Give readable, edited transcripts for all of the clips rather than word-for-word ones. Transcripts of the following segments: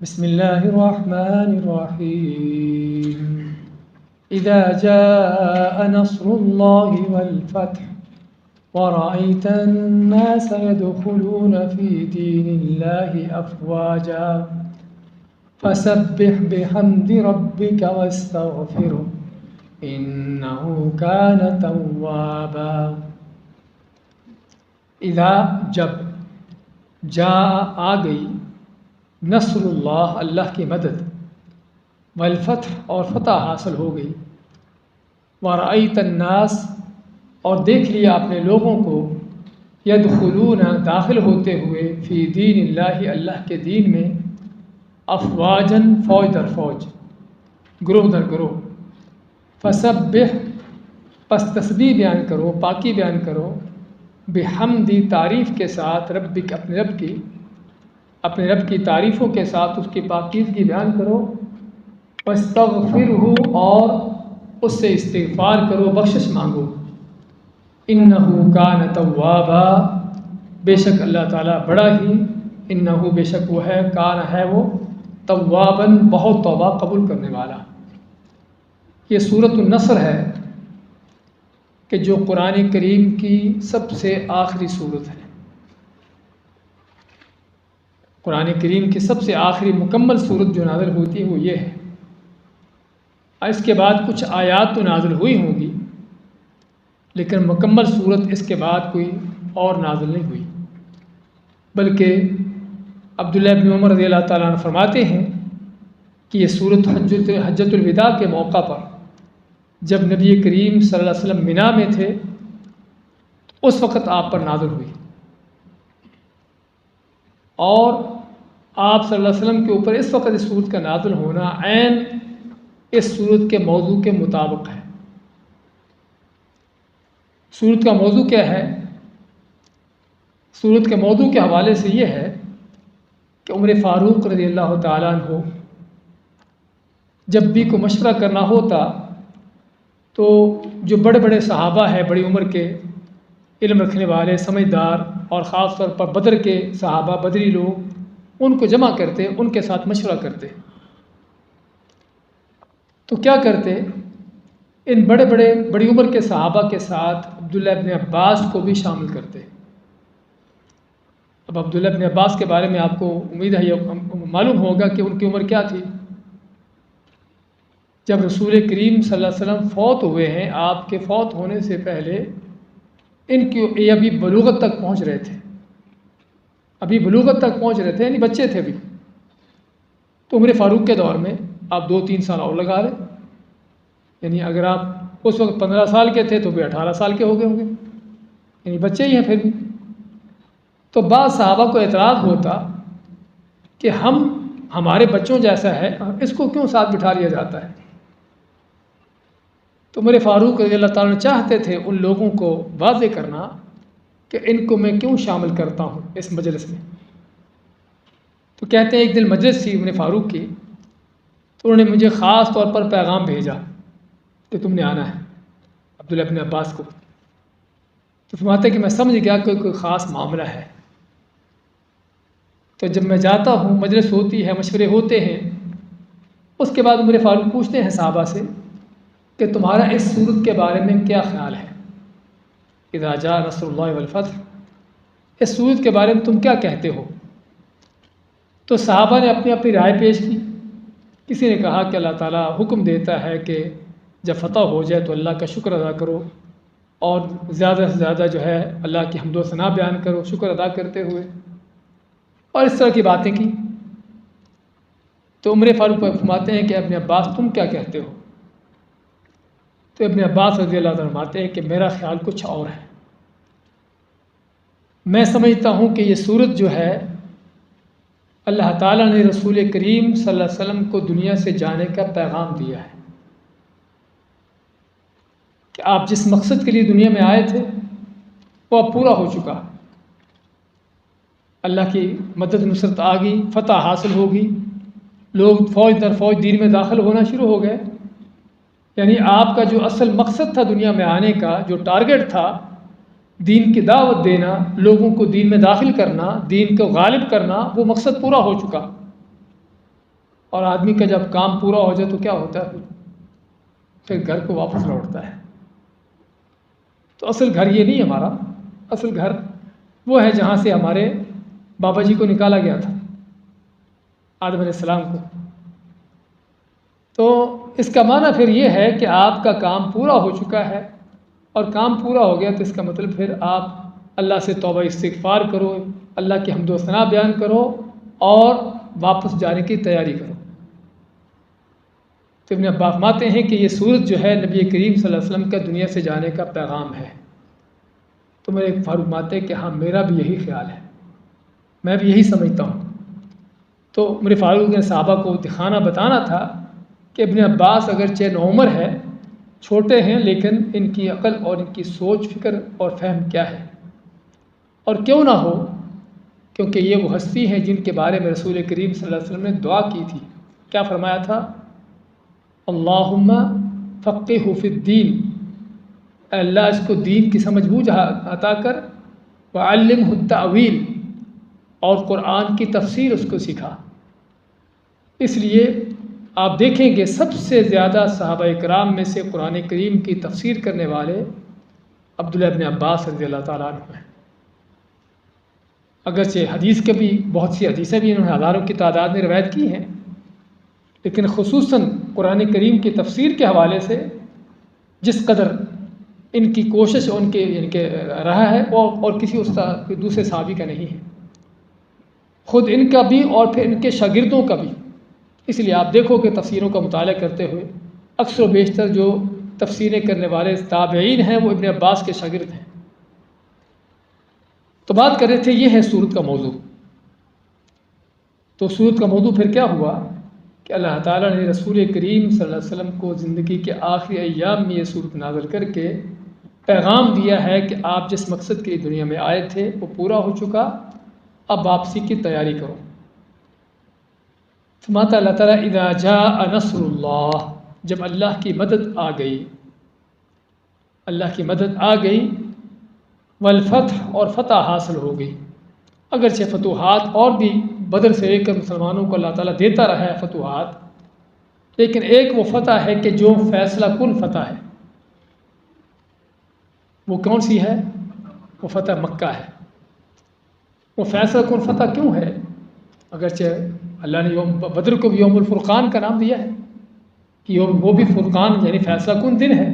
بسم الله الرحمن الرحيم إذا جاء نصر الله والفتح ورأيت الناس يدخلون في دين الله أفواجا فسبح بحمد ربك واستغفره إنه كان توابا۔ اذا جب جاء آ گئی نصر اللہ اللہ کی مدد والفتح اور فتح حاصل ہو گئی ورأیت الناس اور دیکھ لیا اپنے لوگوں کو یدخلون داخل ہوتے ہوئے فی دین اللہ اللہ کے دین میں افواجن فوج در فوج گروہ در گروہ فسبح پس تسبیح بیان کرو پاکی بیان کرو بحمدی تعریف کے ساتھ ربک اپنے رب کی تعریفوں کے ساتھ اس کی پاکیزگی بیان کرو واستغفرہ اور اس سے استغفار کرو بخشش مانگو انہ کان توابا بے شک اللہ تعالیٰ بڑا ہی انہ بے شک وہ ہے کان ہے وہ تواباً بہت توبہ قبول کرنے والا۔ یہ سورۃ النصر ہے کہ جو قرآن کریم کی سب سے آخری سورت ہے۔ قرآن کریم کی سب سے آخری مکمل سورت جو نازل ہوتی ہے وہ یہ ہے، اور اس کے بعد کچھ آیات تو نازل ہوئی ہوں گی لیکن مکمل سورت اس کے بعد کوئی اور نازل نہیں ہوئی، بلکہ عبداللہ بن عمر رضی اللہ تعالیٰ عنہ فرماتے ہیں کہ یہ سورت حجۃ الوداع کے موقع پر جب نبی کریم صلی اللہ علیہ وسلم منا میں تھے اس وقت آپ پر نازل ہوئی، اور آپ صلی اللہ علیہ وسلم کے اوپر اس وقت اس سورت کا نازل ہونا عین اس سورت کے موضوع کے مطابق ہے۔ سورت کا موضوع کیا ہے؟ سورت کے موضوع کے حوالے سے یہ ہے کہ عمر فاروق رضی اللہ تعالیٰ عنہ جب بھی کوئی مشورہ کرنا ہوتا تو جو بڑے بڑے صحابہ ہیں بڑی عمر کے علم رکھنے والے سمجھدار اور خاص طور پر بدر کے صحابہ بدری لوگ ان کو جمع کرتے ان کے ساتھ مشورہ کرتے، تو کیا کرتے ان بڑی عمر کے صحابہ کے ساتھ عبداللہ ابن عباس کو بھی شامل کرتے۔ اب عبداللہ ابن عباس کے بارے میں آپ کو امید ہے معلوم ہوگا کہ ان کی عمر کیا تھی۔ جب رسول کریم صلی اللہ علیہ وسلم فوت ہوئے ہیں، آپ کے فوت ہونے سے پہلے ان کی یہ ابھی بلوغت تک پہنچ رہے تھے، یعنی بچے تھے ابھی، تو عمر فاروق کے دور میں آپ 2-3 سال اور لگا رہے، یعنی اگر آپ اس وقت 15 سال کے تھے تو بھی 18 سال کے ہو گئے ہوں گے، یعنی بچے ہی ہیں پھر بھی۔ تو بعض صحابہ کو اعتراض ہوتا کہ ہمارے بچوں جیسا ہے، اس کو کیوں ساتھ بٹھا لیا جاتا ہے؟ تو عمر فاروق رضی اللہ تعالیٰ عنہ چاہتے تھے ان لوگوں کو واضح کرنا کہ ان کو میں کیوں شامل کرتا ہوں اس مجلس میں۔ تو کہتے ہیں ایک دن مجلس تھی عمر فاروق کی، تو انہوں نے مجھے خاص طور پر پیغام بھیجا کہ تم نے آنا ہے عبداللہ ابن عباس کو۔ تو فرماتے کہ میں سمجھ گیا کہ کوئی خاص معاملہ ہے، تو جب میں جاتا ہوں مجلس ہوتی ہے مشورے ہوتے ہیں، اس کے بعد عمر فاروق پوچھتے ہیں صحابہ سے کہ تمہارا اس سورت کے بارے میں کیا خیال ہے، اذا جاء نصر اللہ والفتح، اس سورت کے بارے میں تم کیا کہتے ہو؟ تو صحابہ نے اپنی اپنی رائے پیش کی۔ کسی نے کہا کہ اللہ تعالیٰ حکم دیتا ہے کہ جب فتح ہو جائے تو اللہ کا شکر ادا کرو، اور زیادہ سے زیادہ جو ہے اللہ کی حمد و ثنا بیان کرو شکر ادا کرتے ہوئے، اور اس طرح کی باتیں کی۔ تو عمر فاروق فرماتے ہیں کہ ابن عباس تم کیا کہتے ہو؟ تو ابن عباس رضی اللہ عنہ فرماتے ہیں کہ میرا خیال کچھ اور ہے، میں سمجھتا ہوں کہ یہ سورت جو ہے اللہ تعالیٰ نے رسول کریم صلی اللہ علیہ وسلم کو دنیا سے جانے کا پیغام دیا ہے کہ آپ جس مقصد کے لیے دنیا میں آئے تھے وہ اب پورا ہو چکا، اللہ کی مدد نصرت آ گئی، فتح حاصل ہوگی، لوگ فوج در فوج دین میں داخل ہونا شروع ہو گئے، یعنی آپ کا جو اصل مقصد تھا دنیا میں آنے کا، جو ٹارگٹ تھا دین کی دعوت دینا، لوگوں کو دین میں داخل کرنا، دین کو غالب کرنا، وہ مقصد پورا ہو چکا۔ اور آدمی کا جب کام پورا ہو جائے تو کیا ہوتا ہے؟ پھر گھر کو واپس لوٹتا ہے۔ تو اصل گھر یہ نہیں ہمارا، اصل گھر وہ ہے جہاں سے ہمارے بابا جی کو نکالا گیا تھا، آدم علیہ السلام کو۔ تو اس کا معنی پھر یہ ہے کہ آپ کا کام پورا ہو چکا ہے، اور کام پورا ہو گیا تو اس کا مطلب پھر آپ اللہ سے توبہ استغفار کرو، اللہ کی حمد و ثنا بیان کرو اور واپس جانے کی تیاری کرو۔ تو ابن عباس فرماتے ہیں کہ یہ سورت جو ہے نبی کریم صلی اللہ علیہ وسلم کا دنیا سے جانے کا پیغام ہے۔ تو میرے فاروق فرماتے ہیں کہ ہاں میرا بھی یہی خیال ہے، میں بھی یہی سمجھتا ہوں۔ تو میرے فاروق نے صحابہ کو دکھانا بتانا تھا کہ ابن عباس اگرچہ نوعمر ہے، چھوٹے ہیں، لیکن ان کی عقل اور ان کی سوچ، فکر اور فہم کیا ہے، اور کیوں نہ ہو، کیونکہ یہ وہ ہستی ہیں جن کے بارے میں رسول کریم صلی اللہ علیہ وسلم نے دعا کی تھی۔ کیا فرمایا تھا؟ اللہم فقہہ فی الدین، اے اللہ اس کو دین کی سمجھ بوجھ عطا کر، وعلمہ التأویل، اور قرآن کی تفسیر اس کو سکھا۔ اس لیے آپ دیکھیں گے سب سے زیادہ صحابہ کرام میں سے قرآن کریم کی تفسیر کرنے والے عبداللہ ابن عباس رضی اللہ تعالیٰ عنہ ہیں۔ اگرچہ حدیث کے بھی بہت سی حدیثیں بھی انہوں نے ہزاروں کی تعداد میں روایت کی ہیں، لیکن خصوصاً قرآن کریم کی تفسیر کے حوالے سے جس قدر ان کی کوشش ان کے رہا ہے وہ اور کسی استاد دوسرے صحابی کا نہیں ہے، خود ان کا بھی اور پھر ان کے شاگردوں کا بھی۔ اس لیے آپ دیکھو کہ تفسیروں کا مطالعہ کرتے ہوئے اکثر و بیشتر جو تفسیریں کرنے والے تابعین ہیں وہ ابن عباس کے شاگرد ہیں۔ تو بات کر رہے تھے، یہ ہے سورت کا موضوع۔ تو سورت کا موضوع پھر کیا ہوا کہ اللہ تعالیٰ نے رسول کریم صلی اللہ علیہ وسلم کو زندگی کے آخری ایام میں یہ سورت نازل کر کے پیغام دیا ہے کہ آپ جس مقصد کے لیے دنیا میں آئے تھے وہ پورا ہو چکا، اب واپسی کی تیاری کرو۔ فرماتا اللہ تعالیٰ اذا جاء نصر اللہ، جب اللہ کی مدد آ گئی، اللہ کی مدد آ گئی، والفتح، اور فتح حاصل ہو گئی۔ اگرچہ فتوحات اور بھی بدر سے لے کر مسلمانوں کو اللہ تعالیٰ دیتا رہا ہے فتوحات، لیکن ایک وہ فتح ہے کہ جو فیصلہ کن فتح ہے، وہ کون سی ہے؟ وہ فتح مکہ ہے۔ وہ فیصلہ کن فتح کیوں ہے؟ اگرچہ اللہ نے یوم بدر کو بھی یوم الفرقان کا نام دیا ہے کہ یوم وہ بھی فرقان یعنی فیصلہ کن دن ہے،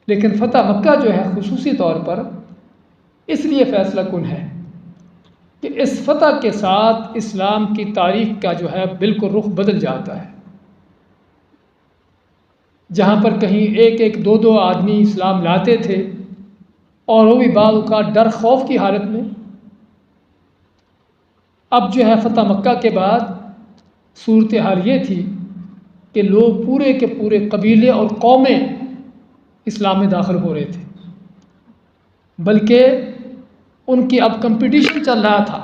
لیکن فتح مکہ جو ہے خصوصی طور پر اس لیے فیصلہ کن ہے کہ اس فتح کے ساتھ اسلام کی تاریخ کا جو ہے بالکل رخ بدل جاتا ہے۔ جہاں پر کہیں ایک ایک دو دو آدمی اسلام لاتے تھے اور وہ بھی بعض اوقات ڈر خوف کی حالت میں، اب جو ہے فتح مکہ کے بعد صورتحال یہ تھی کہ لوگ پورے کے پورے قبیلے اور قومیں اسلام میں داخل ہو رہے تھے، بلکہ ان کی اب کمپٹیشن چل رہا تھا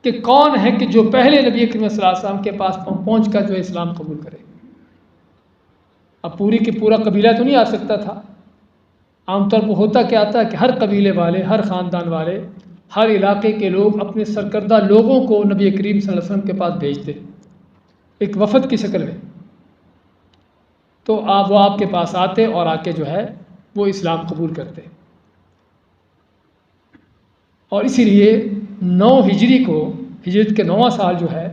کہ کون ہے کہ جو پہلے نبی کریم صلی اللہ علیہ وسلم کے پاس پہنچ کر جو اسلام قبول کرے۔ اب پوری کی پورا قبیلہ تو نہیں آ سکتا تھا، عام طور پر ہوتا کیا تھا کہ ہر قبیلے والے، ہر خاندان والے، ہر علاقے کے لوگ اپنے سرکردہ لوگوں کو نبی کریم صلی اللہ علیہ وسلم کے پاس بھیجتے ایک وفد کی شکل میں، تو وہ آپ کے پاس آتے اور آ کے جو ہے وہ اسلام قبول کرتے۔ اور اسی لیے 9 ہجری کو، ہجرت کے 9واں سال جو ہے،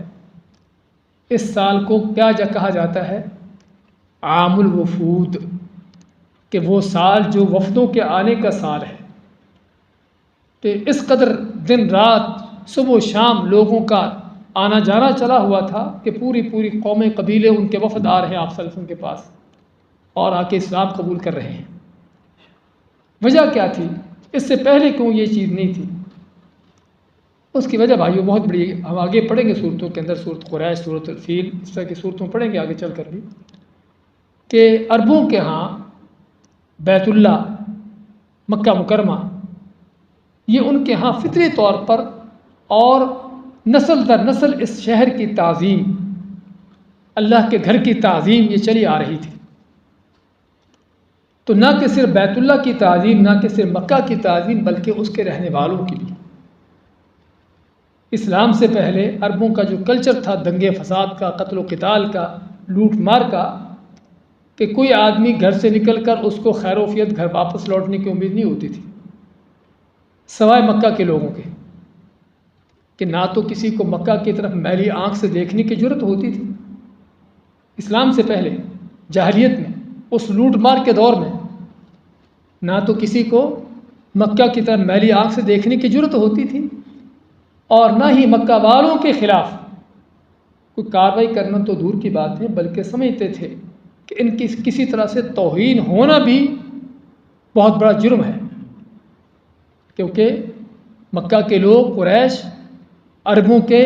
اس سال کو کیا کہا جاتا ہے؟ عام الوفود، کہ وہ سال جو وفدوں کے آنے کا سال ہے، کہ اس قدر دن رات صبح و شام لوگوں کا آنا جانا چلا ہوا تھا کہ پوری پوری قومیں قبیلے ان کے وفد آ رہے ہیں آپ صلی اللہ علیہ وسلم کے پاس اور آ کے اسلام قبول کر رہے ہیں۔ وجہ کیا تھی؟ اس سے پہلے کیوں یہ چیز نہیں تھی؟ اس کی وجہ بھائیو بہت بڑی، ہم آگے پڑھیں گے صورتوں کے اندر، صورت قریش، صورت الفیل، اس طرح کی صورتوں پڑھیں گے آگے چل کر بھی، کہ عربوں کے ہاں بیت اللہ، مکہ مکرمہ، یہ ان کے ہاں فطری طور پر اور نسل در نسل اس شہر کی تعظیم، اللہ کے گھر کی تعظیم یہ چلی آ رہی تھی۔ تو نہ کہ صرف بیت اللہ کی تعظیم، نہ کہ صرف مکہ کی تعظیم، بلکہ اس کے رہنے والوں کی بھی۔ اسلام سے پہلے عربوں کا جو کلچر تھا دنگے فساد کا، قتل و قتال کا، لوٹ مار کا، کہ کوئی آدمی گھر سے نکل کر اس کو خیر وفیت گھر واپس لوٹنے کی امید نہیں ہوتی تھی، سوائے مکہ کے لوگوں کے، کہ نہ تو کسی کو مکہ کی طرف میلی آنکھ سے دیکھنے کی جرت ہوتی تھی اسلام سے پہلے، جاہلیت میں، اس لوٹ مار کے دور میں نہ تو کسی کو مکہ کی طرف میلی آنکھ سے دیکھنے کی جرت ہوتی تھی، اور نہ ہی مکہ والوں کے خلاف کوئی کارروائی کرنا تو دور کی بات ہے، بلکہ سمجھتے تھے کہ ان کی کسی طرح سے توہین ہونا بھی بہت بڑا جرم ہے، کیونکہ مکہ کے لوگ قریش عربوں کے